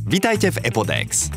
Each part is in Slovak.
Vitajte v Epodex.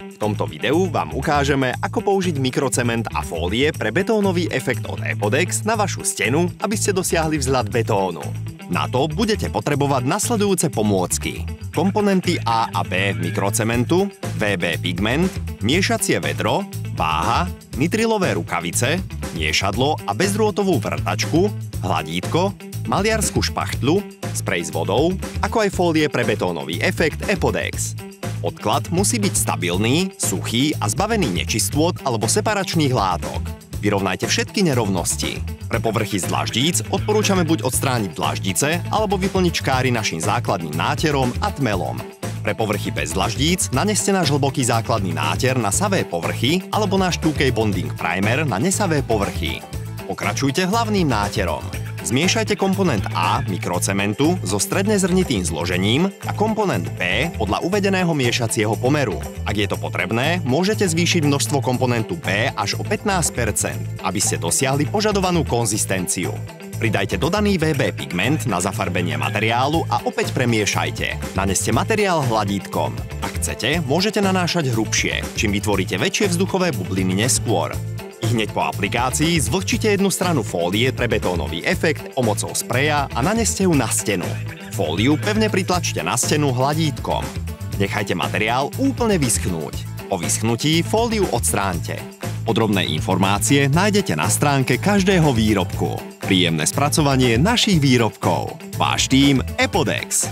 V tomto videu vám ukážeme, ako použiť mikrocement a fólie pre betónový efekt od Epodex na vašu stenu, aby ste dosiahli vzhľad betónu. Na to budete potrebovať nasledujúce pomôcky. Komponenty A a B mikrocementu, VB pigment, miešacie vedro, váha, nitrilové rukavice, miešadlo a bezdrôtovú vrtačku, hladítko, maliarsku špachtľu, sprej s vodou, ako aj fólie pre betónový efekt Epodex. Odklad musí byť stabilný, suchý a zbavený nečistôt alebo separačných látok. Vyrovnajte všetky nerovnosti. Pre povrchy z dlaždíc odporúčame buď odstrániť dlaždice alebo vyplniť škáry našim základným náterom a tmelom. Pre povrchy bez dlaždíc naneste náš hlboký základný náter na savé povrchy alebo náš 2K Bonding Primer na nesavé povrchy. Pokračujte hlavným náterom. Zmiešajte komponent A mikrocementu so stredne zrnitým zložením a komponent B podľa uvedeného miešacieho pomeru. Ak je to potrebné, môžete zvýšiť množstvo komponentu B až o 15%, aby ste dosiahli požadovanú konzistenciu. Pridajte dodaný VB pigment na zafarbenie materiálu a opäť premiešajte. Naneste materiál hladítkom. Ak chcete, môžete nanášať hrubšie, čím vytvoríte väčšie vzduchové bubliny neskôr. Hneď po aplikácii zvlhčite jednu stranu fólie pre betónový efekt pomocou spreja a naneste ju na stenu. Fóliu pevne pritlačte na stenu hladítkom. Nechajte materiál úplne vyschnúť. Po vyschnutí fóliu odstráňte. Podrobné informácie nájdete na stránke každého výrobku. Príjemné spracovanie našich výrobkov. Váš tím Epodex.